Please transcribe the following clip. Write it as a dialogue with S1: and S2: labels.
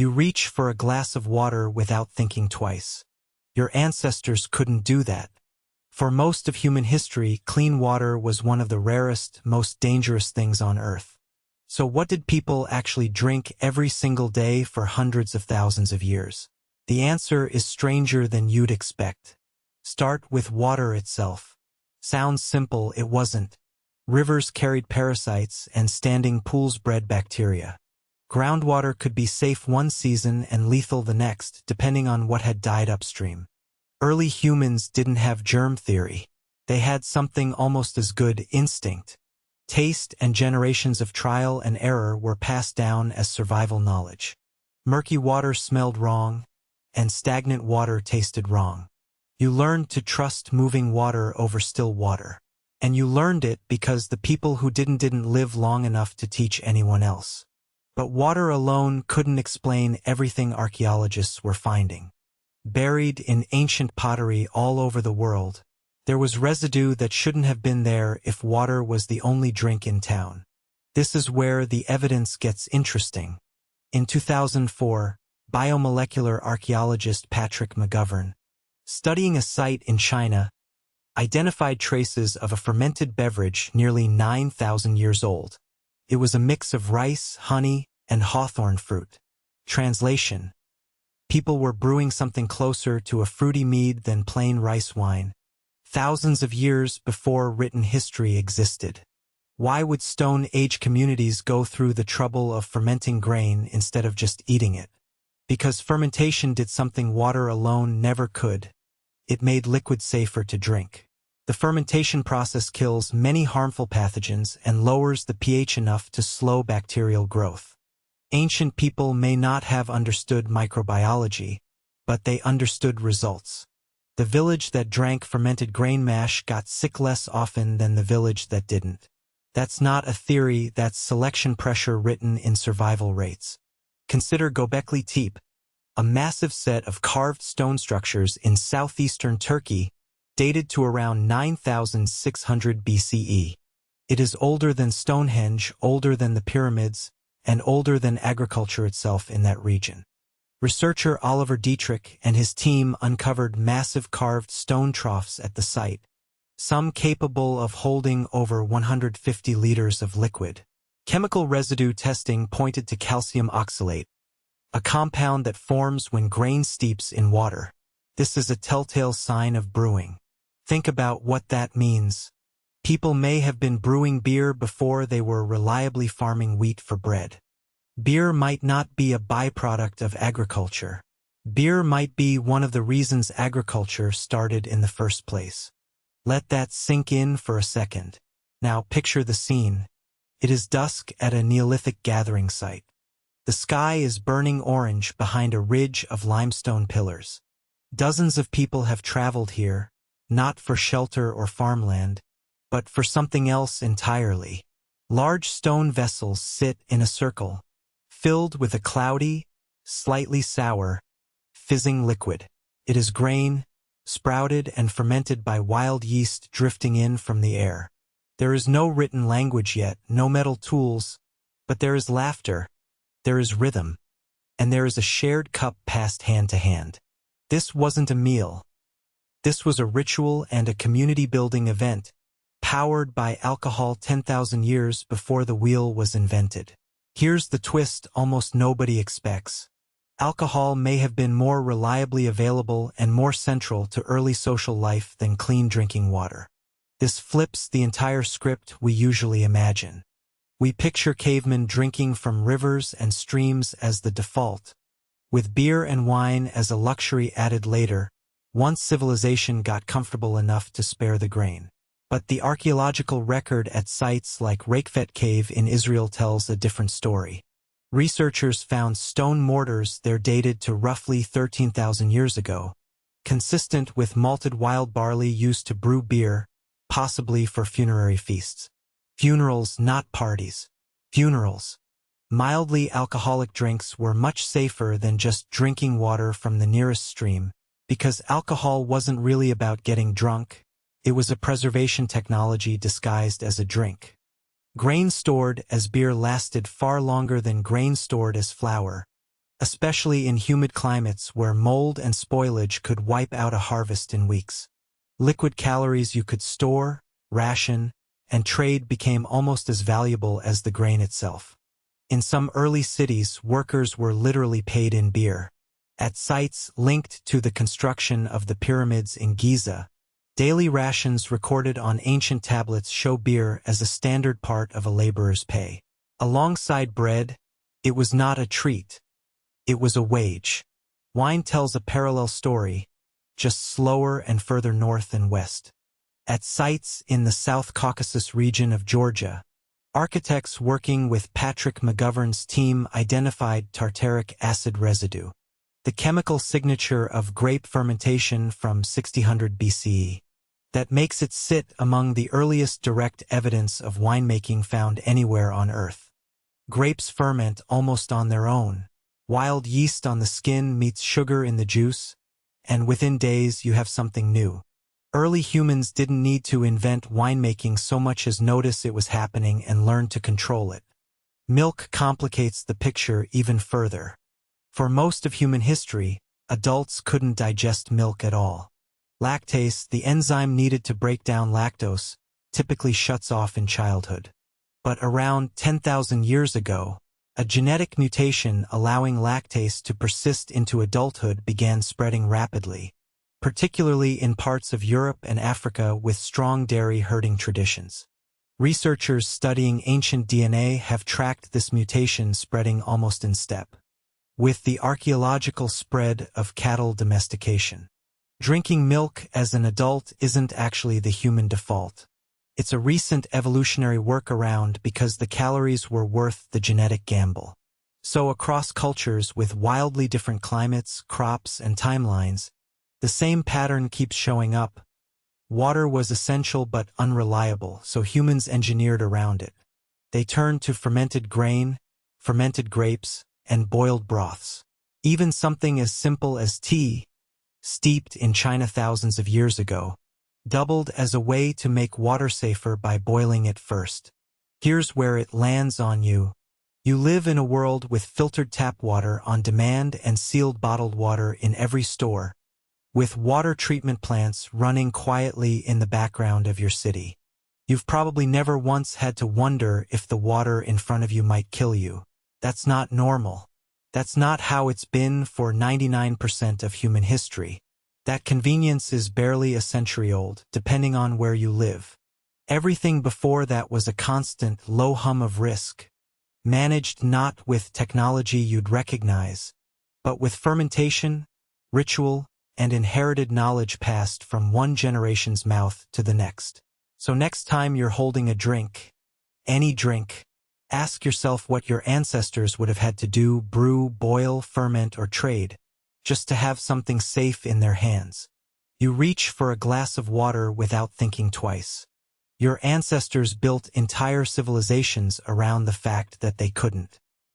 S1: You reach for a glass of water without thinking twice. Your ancestors couldn't do that. For most of human history, clean water was one of the rarest, most dangerous things on Earth. So what did people actually drink every single day for hundreds of thousands of years? The answer is stranger than you'd expect. Start with water itself. Sounds simple, it wasn't. Rivers carried parasites and standing pools bred bacteria. Groundwater could be safe one season and lethal the next, depending on what had died upstream. Early humans didn't have germ theory. They had something almost as good: instinct. Taste and generations of trial and error were passed down as survival knowledge. Murky water smelled wrong, and stagnant water tasted wrong. You learned to trust moving water over still water. And you learned it because the people who didn't live long enough to teach anyone else. But water alone couldn't explain everything archaeologists were finding. Buried in ancient pottery all over the world, there was residue that shouldn't have been there if water was the only drink in town. This is where the evidence gets interesting. In 2004, biomolecular archaeologist Patrick McGovern, studying a site in China, identified traces of a fermented beverage nearly 9,000 years old. It was a mix of rice, honey, and hawthorn fruit. Translation: people were brewing something closer to a fruity mead than plain rice wine, thousands of years before written history existed. Why would Stone Age communities go through the trouble of fermenting grain instead of just eating it? Because fermentation did something water alone never could. It made liquid safer to drink. The fermentation process kills many harmful pathogens and lowers the pH enough to slow bacterial growth. Ancient people may not have understood microbiology, but they understood results. The village that drank fermented grain mash got sick less often than the village that didn't. That's not a theory, that's selection pressure written in survival rates. Consider Göbekli Tepe, a massive set of carved stone structures in southeastern Turkey, dated to around 9,600 BCE. It is older than Stonehenge, older than the pyramids, and older than agriculture itself in that region. Researcher Oliver Dietrich and his team uncovered massive carved stone troughs at the site, some capable of holding over 150 liters of liquid. Chemical residue testing pointed to calcium oxalate, a compound that forms when grain steeps in water. This is a telltale sign of brewing. Think about what that means. People may have been brewing beer before they were reliably farming wheat for bread. Beer might not be a byproduct of agriculture. Beer might be one of the reasons agriculture started in the first place. Let that sink in for a second. Now picture the scene. It is dusk at a Neolithic gathering site. The sky is burning orange behind a ridge of limestone pillars. Dozens of people have traveled here, not for shelter or farmland, but for something else entirely. Large stone vessels sit in a circle, filled with a cloudy, slightly sour, fizzing liquid. It is grain, sprouted and fermented by wild yeast drifting in from the air. There is no written language yet, no metal tools, but there is laughter, there is rhythm, and there is a shared cup passed hand to hand. This wasn't a meal. This was a ritual and a community-building event, powered by alcohol 10,000 years before the wheel was invented. Here's the twist almost nobody expects. Alcohol may have been more reliably available and more central to early social life than clean drinking water. This flips the entire script we usually imagine. We picture cavemen drinking from rivers and streams as the default, with beer and wine as a luxury added later, once civilization got comfortable enough to spare the grain. But the archaeological record at sites like Rakefet Cave in Israel tells a different story. Researchers found stone mortars there dated to roughly 13,000 years ago, consistent with malted wild barley used to brew beer, possibly for funerary feasts. Funerals, not parties. Funerals. Mildly alcoholic drinks were much safer than just drinking water from the nearest stream, because alcohol wasn't really about getting drunk. It was a preservation technology disguised as a drink. Grain stored as beer lasted far longer than grain stored as flour, especially in humid climates where mold and spoilage could wipe out a harvest in weeks. Liquid calories you could store, ration, and trade became almost as valuable as the grain itself. In some early cities, workers were literally paid in beer. At sites linked to the construction of the pyramids in Giza, daily rations recorded on ancient tablets show beer as a standard part of a laborer's pay. Alongside bread, it was not a treat. It was a wage. Wine tells a parallel story, just slower and further north and west. At sites in the South Caucasus region of Georgia, architects working with Patrick McGovern's team identified tartaric acid residue, the chemical signature of grape fermentation from 6000 BCE, that makes it sit among the earliest direct evidence of winemaking found anywhere on Earth. Grapes ferment almost on their own. Wild yeast on the skin meets sugar in the juice, and within days you have something new. Early humans didn't need to invent winemaking so much as notice it was happening and learn to control it. Milk complicates the picture even further. For most of human history, adults couldn't digest milk at all. Lactase, the enzyme needed to break down lactose, typically shuts off in childhood. But around 10,000 years ago, a genetic mutation allowing lactase to persist into adulthood began spreading rapidly, particularly in parts of Europe and Africa with strong dairy herding traditions. Researchers studying ancient DNA have tracked this mutation spreading almost in step with the archaeological spread of cattle domestication. Drinking milk as an adult isn't actually the human default. It's a recent evolutionary workaround because the calories were worth the genetic gamble. So across cultures with wildly different climates, crops, and timelines, the same pattern keeps showing up. Water was essential but unreliable, so humans engineered around it. They turned to fermented grain, fermented grapes, and boiled broths. Even something as simple as tea, steeped in China thousands of years ago, doubled as a way to make water safer by boiling it first. Here's where it lands on you. You live in a world with filtered tap water on demand and sealed bottled water in every store, with water treatment plants running quietly in the background of your city. You've probably never once had to wonder if the water in front of you might kill you. That's not normal. That's not how it's been for 99% of human history. That convenience is barely a century old, depending on where you live. Everything before that was a constant low hum of risk, managed not with technology you'd recognize, but with fermentation, ritual, and inherited knowledge passed from one generation's mouth to the next. So next time you're holding a drink, any drink, ask yourself what your ancestors would have had to do, brew, boil, ferment, or trade, just to have something safe in their hands. You reach for a glass of water without thinking twice. Your ancestors built entire civilizations around the fact that they couldn't.